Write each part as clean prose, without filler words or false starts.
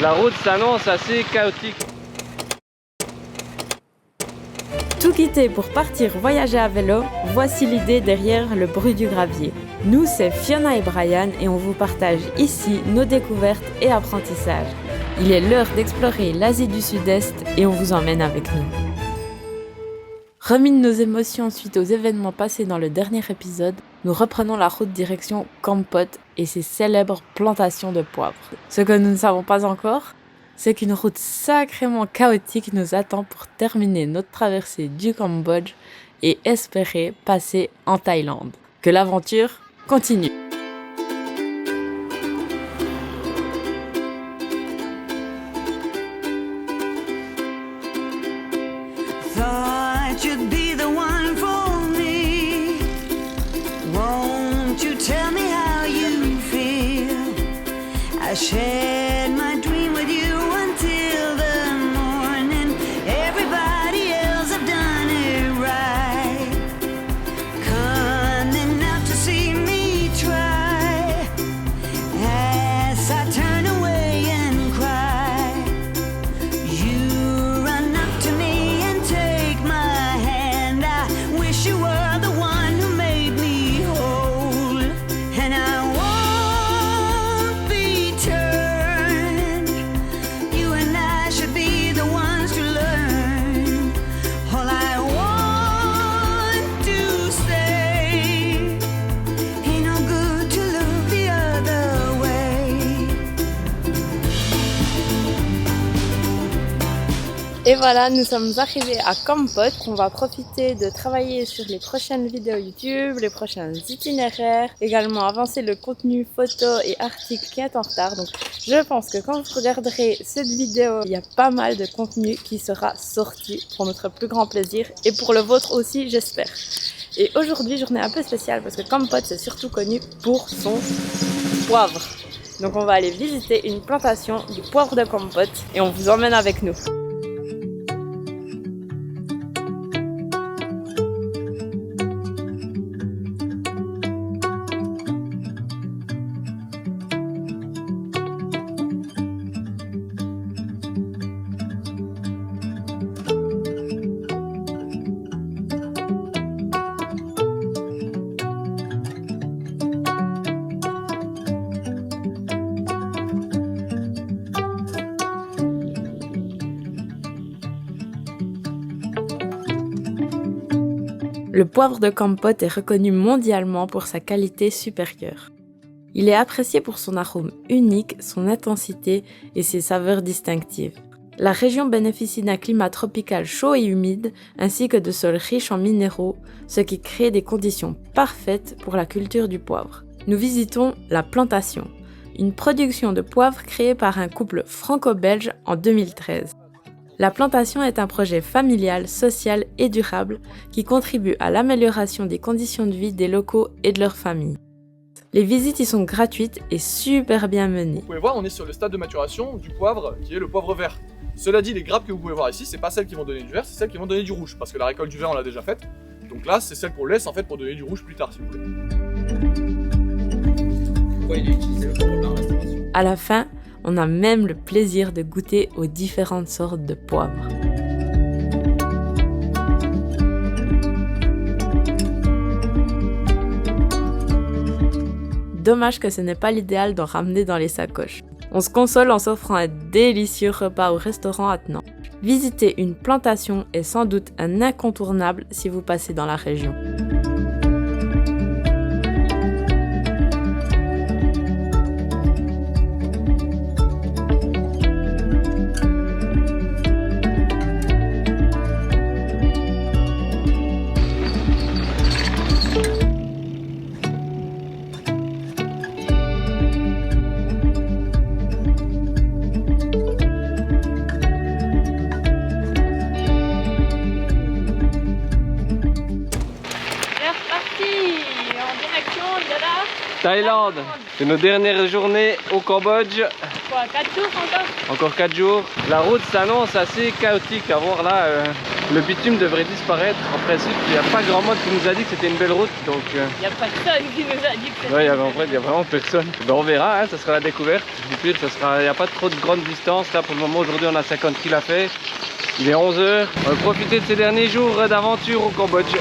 La route s'annonce assez chaotique. Tout quitter pour partir voyager à vélo, voici l'idée derrière le bruit du gravier. Nous, c'est Fiona et Brian et on vous partage ici nos découvertes et apprentissages. Il est l'heure d'explorer l'Asie du Sud-Est et on vous emmène avec nous. Remis de nos émotions suite aux événements passés dans le dernier épisode, nous reprenons la route direction Kampot et ses célèbres plantations de poivre. Ce que nous ne savons pas encore, c'est qu'une route sacrément chaotique nous attend pour terminer notre traversée du Cambodge et espérer passer en Thaïlande. Que l'aventure continue! You'd be the one for me. Won't you tell me how you feel? I shared my dream with you until the morning. Everybody else have done it right. Coming out to see me try. As I turn away and cry, you run up to me and take my hand. I wish you were the one who made me whole, and I won't be turned. You and I should be the ones to learn. All I want to say, ain't no good to look the other way. Et voilà, nous sommes arrivés à Kampot. On va profiter de travailler sur les prochaines vidéos YouTube, les prochains itinéraires, également avancer le contenu photo et article qui est en retard. Donc je pense que quand vous regarderez cette vidéo, il y a pas mal de contenu qui sera sorti pour notre plus grand plaisir et pour le vôtre aussi, j'espère. Et aujourd'hui, journée un peu spéciale parce que Kampot c'est surtout connu pour son poivre. Donc on va aller visiter une plantation du poivre de Kampot et on vous emmène avec nous. Le poivre de Kampot est reconnu mondialement pour sa qualité supérieure. Il est apprécié pour son arôme unique, son intensité et ses saveurs distinctives. La région bénéficie d'un climat tropical chaud et humide, ainsi que de sols riches en minéraux, ce qui crée des conditions parfaites pour la culture du poivre. Nous visitons la plantation, une production de poivre créée par un couple franco-belge en 2013. La plantation est un projet familial, social et durable qui contribue à l'amélioration des conditions de vie des locaux et de leurs familles. Les visites y sont gratuites et super bien menées. Vous pouvez voir, on est sur le stade de maturation du poivre qui est le poivre vert. Cela dit, les grappes que vous pouvez voir ici, c'est pas celles qui vont donner du vert, c'est celles qui vont donner du rouge parce que la récolte du vert on l'a déjà faite. Donc là, c'est celle qu'on laisse en fait pour donner du rouge plus tard si vous voulez. Pourquoi il est utilisé le poivre blanc en restauration? À la fin, on a même le plaisir de goûter aux différentes sortes de poivre. Dommage que ce n'est pas l'idéal d'en ramener dans les sacoches. On se console en s'offrant un délicieux repas au restaurant attenant. Visiter une plantation est sans doute un incontournable si vous passez dans la région. Thaïlande. C'est nos dernières journées au Cambodge. quoi, 4 jours encore? Encore 4 jours. La route s'annonce assez chaotique. À voir là, le bitume devrait disparaître. En principe, il n'y a pas grand monde qui nous a dit que c'était une belle route. Donc, Il n'y a personne qui nous a dit que c'était. ouais, en fait, il n'y a vraiment personne. Ben, on verra, hein, ça sera la découverte. Du pire, il n'y a pas trop de grandes distances. Là, pour le moment, aujourd'hui, on a 50 km à faire. Il est 11 h. On va profiter de ces derniers jours d'aventure au Cambodge.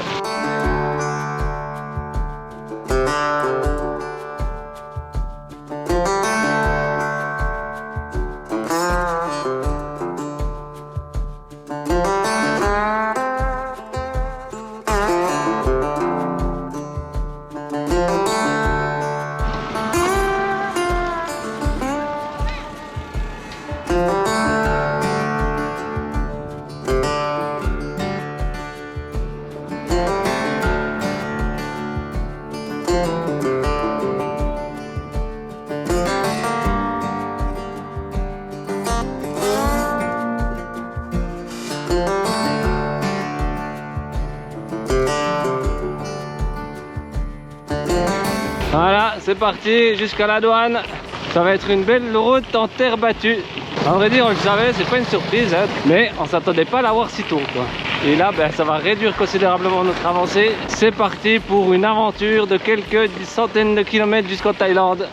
Voilà, c'est parti jusqu'à la douane. Ça va être une belle route en terre battue. À vrai dire, on le savait, c'est pas une surprise, hein, mais on s'attendait pas à l'avoir si tôt, quoi. Et là, ben, ça va réduire considérablement notre avancée. C'est parti pour une aventure de quelques centaines de kilomètres jusqu'en Thaïlande.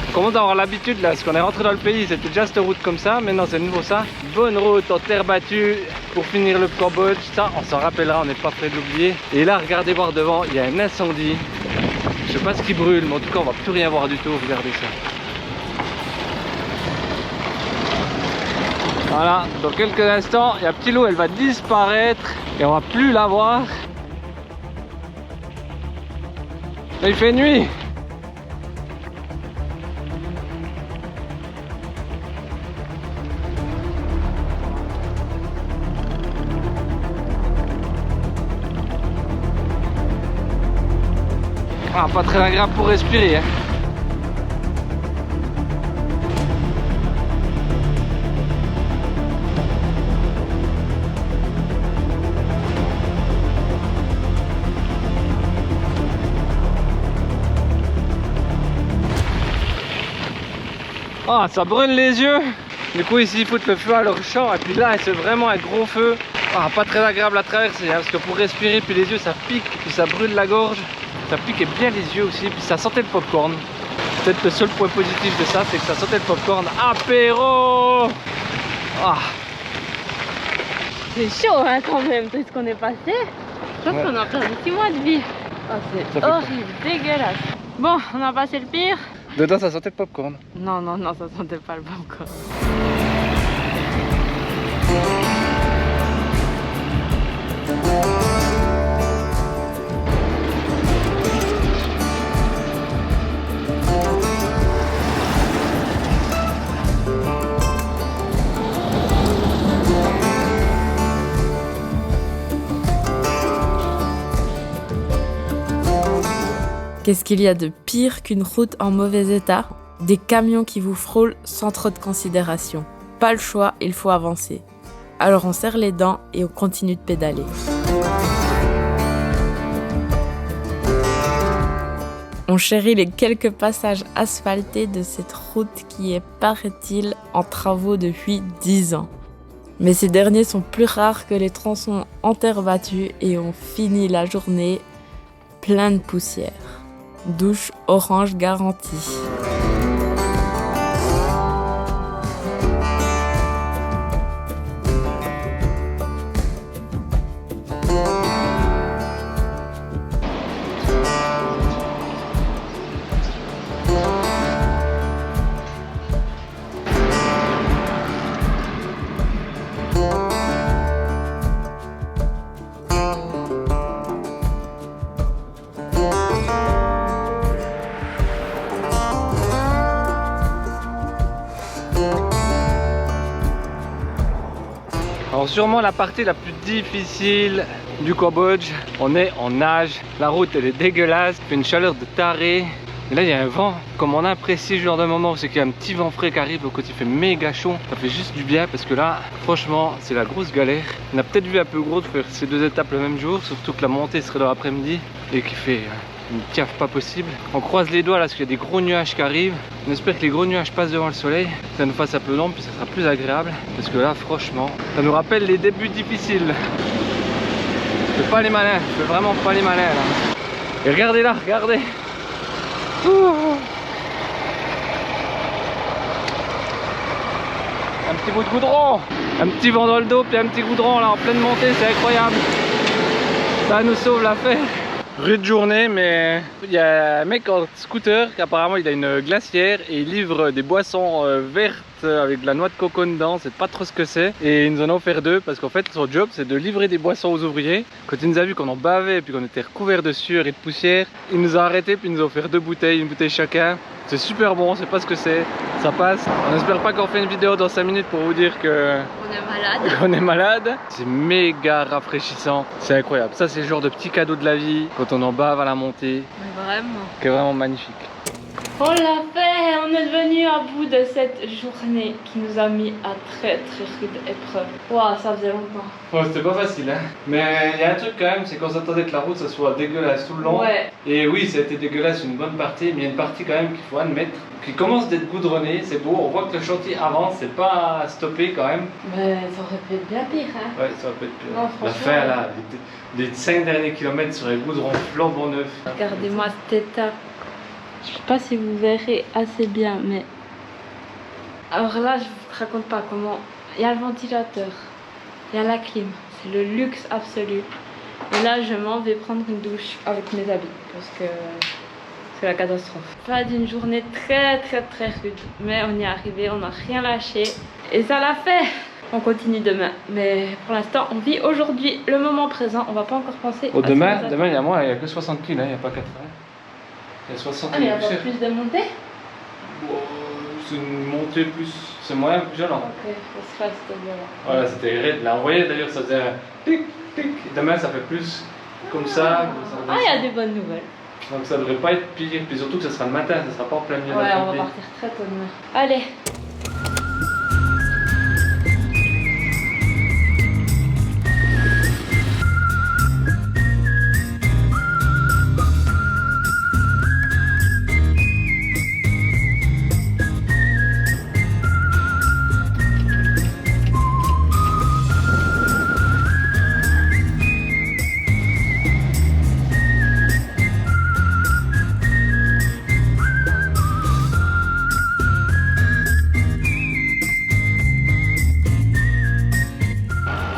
On commence à avoir l'habitude là, parce qu'on est rentré dans le pays, c'était déjà cette route comme ça, maintenant c'est nouveau ça. Bonne route en terre battue pour finir le Cambodge, ça on s'en rappellera, on n'est pas prêt de l'oublier. Et là regardez voir devant, il y a un incendie. Je sais pas ce qui brûle, mais en tout cas on va plus rien voir du tout, regardez ça. Voilà, dans quelques instants, il y a petit lot, elle va disparaître et on va plus la voir. Là, il fait nuit. Ah, pas très agréable pour respirer, hein. Ah, ça brûle les yeux. Du coup ici ils foutent le feu à leur champ et puis là c'est vraiment un gros feu. Ah, pas très agréable à traverser, hein, parce que pour respirer puis les yeux ça pique puis ça brûle la gorge. Ça piquait bien les yeux aussi, puis ça sentait le popcorn. Peut-être le seul point positif de ça, c'est que ça sentait le popcorn. Apéro! Ah. C'est chaud hein, quand même, tout ce qu'on est passé. Je pense qu'on a perdu 6 mois de vie. Oh, c'est horrible, dégueulasse. Bon, on a passé le pire. Dedans ça sentait le popcorn. Non, non, non, ça sentait pas le popcorn. Qu'est-ce qu'il y a de pire qu'une route en mauvais état? Des camions qui vous frôlent sans trop de considération. Pas le choix, il faut avancer. Alors on serre les dents et on continue de pédaler. On chérit les quelques passages asphaltés de cette route qui est, paraît-il, en travaux depuis 10 ans. Mais ces derniers sont plus rares que les tronçons en terre battue et on finit la journée plein de poussière. Douche orange garantie. Alors sûrement la partie la plus difficile du Cambodge, on est en nage, la route elle est dégueulasse, il fait une chaleur de taré, Et là il y a un vent, comme on a apprécié ce genre de moment, c'est qu'il y a un petit vent frais qui arrive, quand il fait méga chaud, ça fait juste du bien parce que là, franchement, c'est la grosse galère. On a peut-être vu un peu gros de faire ces 2 étapes le même jour, surtout que la montée serait dans l'après-midi et qu'il fait une cave pas possible. On croise les doigts là parce qu'il y a des gros nuages qui arrivent. On espère que les gros nuages passent devant le soleil, que ça nous fasse un peu d'ombre puis ça sera plus agréable. Parce que là franchement, ça nous rappelle les débuts difficiles. Je fais pas les malins, je fais vraiment pas les malins là. Et regardez là, regardez. Ouh. Un petit bout de goudron, un petit vent dans le dos puis un petit goudron là en pleine montée, c'est incroyable. Ça nous sauve l'affaire. Rude journée, mais il y a un mec en scooter qui apparemment il a une glacière et il livre des boissons vertes avec de la noix de coco dedans, c'est pas trop ce que c'est. Et il nous en a offert 2 parce qu'en fait son job c'est de livrer des boissons aux ouvriers. Quand il nous a vu qu'on en bavait et puis qu'on était recouverts de sueur et de poussière, il nous a arrêté puis il nous a offert 2 bouteilles, une bouteille chacun. C'est super bon, on sait pas ce que c'est, ça passe. On espère pas qu'on fait une vidéo dans 5 minutes pour vous dire que On est malade. on est malade. C'est méga rafraîchissant, c'est incroyable. Ça c'est le genre de petit cadeau de la vie quand on en bave à la montée, Mais vraiment. qui est vraiment magnifique. On l'a fait, on est venu à bout de cette journée qui nous a mis à très rude épreuve. Waouh, ça faisait longtemps. Ouais, c'était pas facile hein. Mais il y a un truc quand même, c'est qu'on s'attendait que la route ça soit dégueulasse tout le long. Ouais. Et oui, ça a été dégueulasse une bonne partie, mais il y a une partie quand même qu'il faut admettre, qui commence d'être goudronnée, c'est beau, on voit que le chantier avance, c'est pas stoppé quand même. Mais ça aurait pu être bien pire, hein. Ouais, ça va pas être pire. Non, La franchement, fin là, les 5 derniers kilomètres sur les goudrons flambant neufs. Regardez-moi cette étape. Je sais pas si vous verrez assez bien, mais... Alors là, je vous raconte pas comment... Il y a le ventilateur, il y a la clim, c'est le luxe absolu. Et là, je m'en vais prendre une douche avec mes habits, parce que c'est la catastrophe. Pas d'une journée très rude, mais on y est arrivé, on n'a rien lâché. Et ça l'a fait. On continue demain, mais pour l'instant, on vit aujourd'hui, le moment présent. On va pas encore penser Oh, à ce qui nous demain, attend. il y a moins, il y a que 60 kg, hein, il n'y a pas 80. Il y a 60 Ah, mais il y a kg. pas plus de montée. C'est une montée plus, c'est moyen plus violent. Ok, ça se reste violent. Voilà, c'était raide. Là, on voyait d'ailleurs, ça faisait un tic, tic. Demain, ça fait plus comme ça. Ah, il y a des bonnes nouvelles. Donc ça devrait pas être pire. Puis surtout que ça sera le matin, ça sera pas en plein milieu de Ouais, on va l'après-midi. partir très tôt demain. Allez.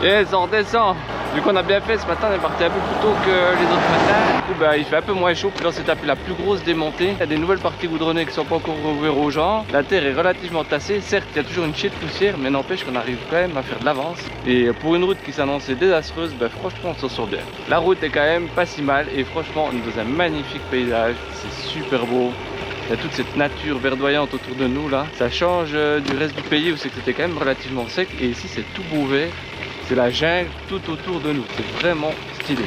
Yes, on redescend. Vu qu'on a bien fait ce matin, on est parti un peu plus tôt que les autres matins. Du coup, bah, il fait un peu moins chaud. Puis là, on s'est tapé la plus grosse démontée. Il y a des nouvelles parties goudronnées qui sont pas encore ouvertes aux gens. La terre est relativement tassée. Certes, il y a toujours une chier de poussière, mais n'empêche qu'on arrive quand même à faire de l'avance. Et pour une route qui s'annonçait désastreuse, bah, franchement, on s'en sort bien. La route est quand même pas si mal. Et franchement, on est dans un magnifique paysage. C'est super beau. Il y a toute cette nature verdoyante autour de nous là. Ça change du reste du pays où c'est que c'était quand même relativement sec. Et ici, c'est tout beau vert. C'est la jungle tout autour de nous, c'est vraiment stylé.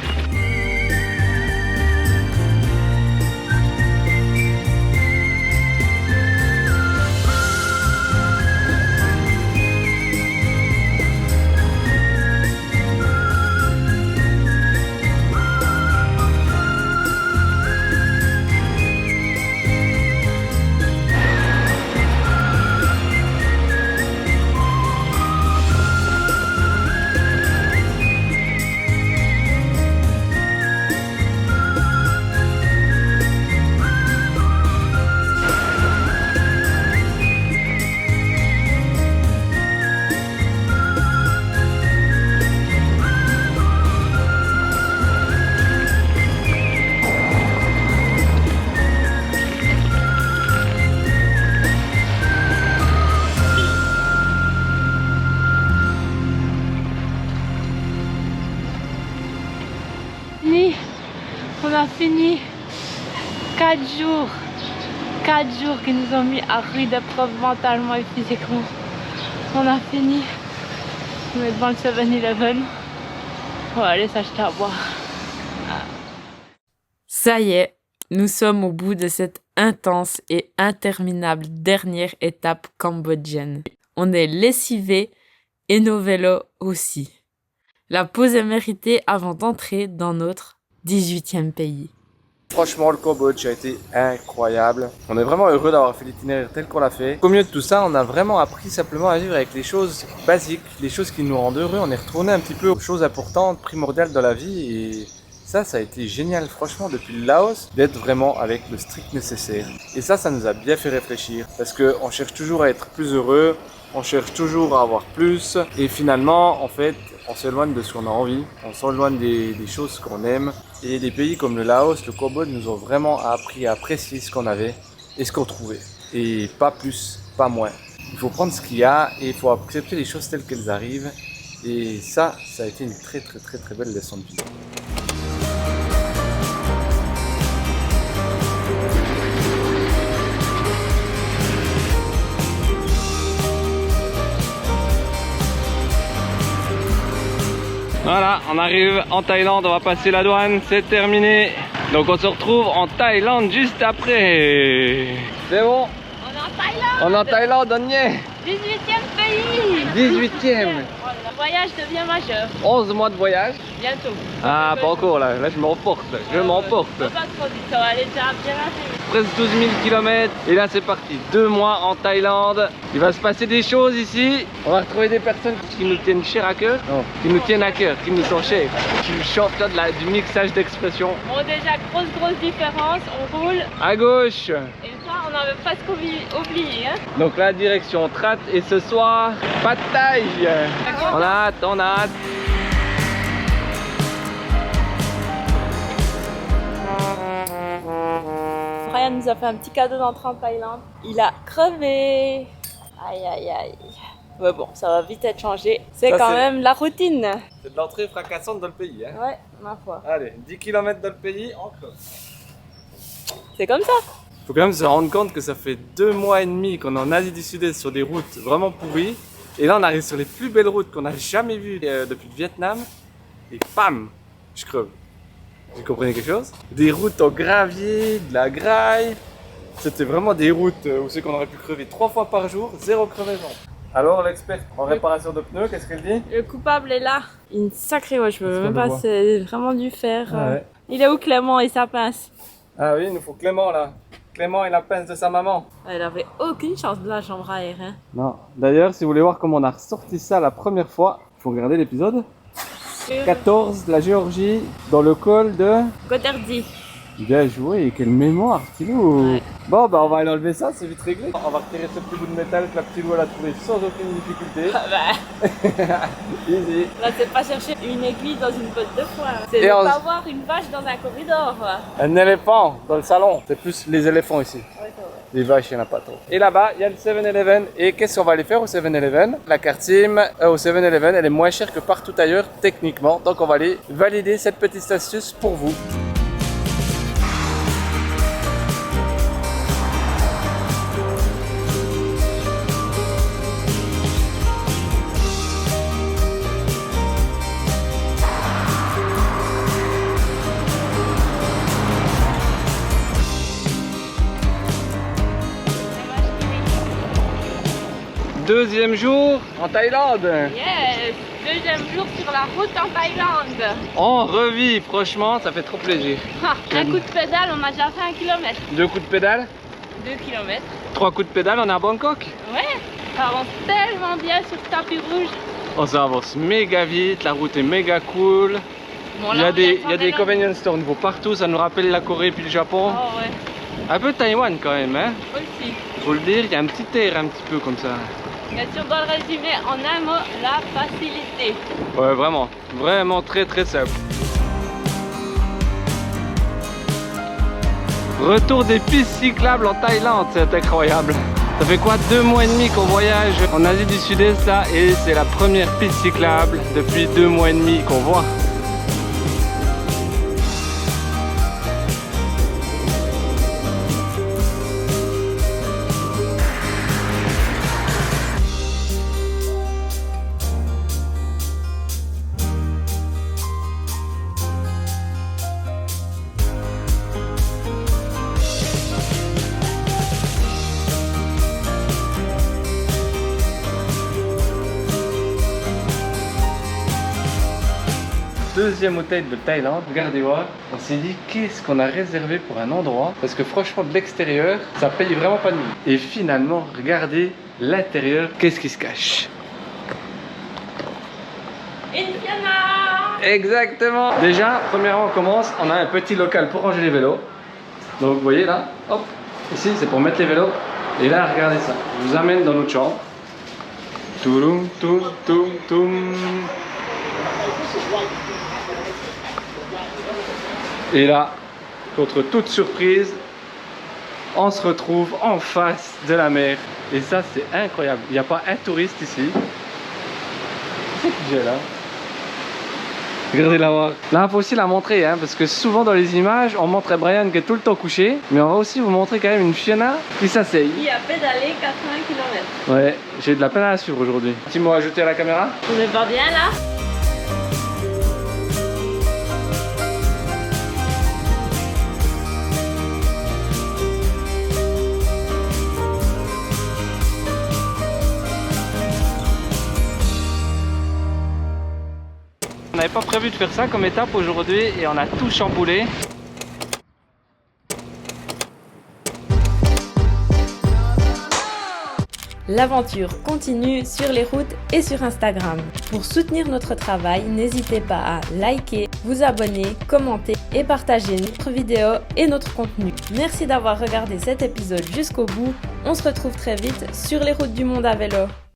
On a fini 4 jours. 4 jours qui nous ont mis à rude épreuve mentalement et physiquement. On a fini. On est devant le 7-Eleven. On va aller s'acheter à boire. Ça y est, Nous sommes au bout de cette intense et interminable dernière étape cambodgienne. On est lessivés et nos vélos aussi. La pause est méritée avant d'entrer dans notre 18e pays. Franchement, le Cambodge a été incroyable. On est vraiment heureux d'avoir fait l'itinéraire tel qu'on l'a fait. Au milieu de tout ça, on a vraiment appris simplement à vivre avec les choses basiques, les choses qui nous rendent heureux. On est retourné un petit peu aux choses importantes, primordiales dans la vie et ça a été génial, franchement, depuis le Laos, d'être vraiment avec le strict nécessaire. Et ça nous a bien fait réfléchir parce qu'on cherche toujours à être plus heureux, on cherche toujours à avoir plus et finalement, en fait, on s'éloigne de ce qu'on a envie, on s'éloigne des choses qu'on aime. Et des pays comme le Laos, le Cambodge nous ont vraiment appris à apprécier ce qu'on avait et ce qu'on trouvait. Et pas plus, pas moins. Il faut prendre ce qu'il y a et il faut accepter les choses telles qu'elles arrivent. Et ça a été une très belle leçon de vie. Voilà, on arrive en Thaïlande, on va passer la douane, c'est terminé. Donc on se retrouve en Thaïlande juste après. C'est bon? On est en Thaïlande. On est en Thaïlande, on y est. 18e pays. 18e. Le voyage devient majeur. 11 mois de voyage. Bientôt. Ah, pas encore là, là je m'emporte, je m'emporte. Pas trop vite, ça va aller déjà bien assez. Presque 12 000 km et là c'est parti, 2 mois en Thaïlande. Il va se passer des choses ici. On va retrouver des personnes qui nous tiennent cher à cœur. Non, qui nous tiennent à cœur, qui nous sont chers. Je suis le champion du mixage d'expressions. Bon, déjà, grosse différence. On roule À gauche. et ça, on avait presque oublié. Hein. Donc là, direction Trat et ce soir, pas de taille. On a hâte, on a hâte. Brian nous a fait un petit cadeau d'entrée en Thaïlande. Il a crevé. Aïe aïe aïe. Ouais bon, ça va vite être changé. C'est Ça, quand c'est- même la routine. C'est de l'entrée fracassante dans le pays. Hein. Ouais, ma foi. Allez, 10 km dans le pays, encore. C'est comme ça. Faut quand même se rendre compte que ça fait 2 mois et demi qu'on est en Asie du Sud-Est sur des routes vraiment pourries. Et là, on arrive sur les plus belles routes qu'on n'a jamais vues depuis le Vietnam. Et bam, je creve. Vous comprenez quelque chose? Des routes en gravier, de la graille. C'était vraiment des routes où c'est qu'on aurait pu crever 3 fois par jour, 0 crevaison. Alors, l'expert en réparation de pneus, qu'est-ce qu'elle dit? Le coupable est là. Une sacrée roche, je peux C'est même pas pas, de bois. c'est vraiment du fer. Ouais. Il est où Clément et sa pince? Ah oui, il nous faut Clément là. Clément et la pince de sa maman. Elle avait aucune chance de la chambre à air. Hein. Non. D'ailleurs, si vous voulez voir comment on a ressorti ça la première fois, il faut regarder l'épisode 14, la Géorgie, dans le col de... Goterdi. Bien joué, quelle mémoire, petit loup. Ouais. Bon, bah on va aller enlever ça, c'est vite réglé. On va retirer ce petit bout de métal que la petite loup elle a trouvé sans aucune difficulté. Ah bah, Easy. là c'est pas chercher une aiguille dans une botte de foin. C'est Et ne on- pas voir une vache dans un corridor. Un éléphant dans le salon. C'est plus les éléphants ici. Ouais, c'est vrai. Les vaches, il n'y en a pas trop. Et là-bas, il y a le 7-Eleven. Et qu'est-ce qu'on va aller faire au 7-Eleven? La carte SIM au 7-Eleven, elle est moins chère que partout ailleurs, techniquement. Donc on va aller valider cette petite astuce pour vous. Deuxième jour en Thaïlande. Yes. Deuxième jour sur la route en Thaïlande. On revit, franchement, ça fait trop plaisir. Ah, un coup de pédale, on a déjà fait 1 kilomètre. 2 coups de pédale, 2 kilomètres. 3 coups de pédale, on est à Bangkok. Ouais, ça avance tellement bien sur ce tapis rouge. On s'avance méga vite, la route est méga cool. Bon, Il y là, a on vient des, de il y a des prendre la- convenience stores nouveaux partout, ça nous rappelle la Corée puis le Japon. Oh ouais, Un peu Taïwan quand même, hein. aussi. Faut le dire, il y a un petit air un petit peu comme ça. Mais si on doit le résumer en un mot, la facilité. Ouais, vraiment, vraiment très très simple. Retour des pistes cyclables en Thaïlande, c'est incroyable. Ça fait quoi, 2 mois et demi qu'on voyage en Asie du Sud-Est là, et c'est la première piste cyclable depuis 2 mois et demi qu'on voit. deuxième hôtel de Thaïlande. Regardez voir, on s'est dit qu'est-ce qu'on a réservé pour un endroit. Parce que franchement, de l'extérieur, ça paye vraiment pas de mine. Et finalement, regardez l'intérieur, qu'est-ce qui se cache. Une piana. Exactement. Déjà, premièrement, on commence, on a un petit local pour ranger les vélos. Donc vous voyez là, hop, ici c'est pour mettre les vélos. Et là, regardez ça, je vous amène dans notre chambre. Touloum, toum, toum, toum. Et là, contre toute surprise, on se retrouve en face de la mer. Et ça, c'est incroyable. Il n'y a pas un touriste ici. Qu'est-ce que j'ai là? Regardez là-bas. Là, il faut aussi la montrer, hein, parce que souvent dans les images, on montre Brian qui est tout le temps couché. Mais on va aussi vous montrer quand même une fiona qui s'asseye. Qui a pédalé 80 km. Ouais, j'ai de la peine à la suivre aujourd'hui. Petit mot à ajouter à la caméra? On est pas bien là? On n'avait pas prévu de faire ça comme étape aujourd'hui et on a tout chamboulé. L'aventure continue sur les routes et sur Instagram. Pour soutenir notre travail, n'hésitez pas à liker, vous abonner, commenter et partager notre vidéo et notre contenu. Merci d'avoir regardé cet épisode jusqu'au bout. On se retrouve très vite sur les routes du monde à vélo.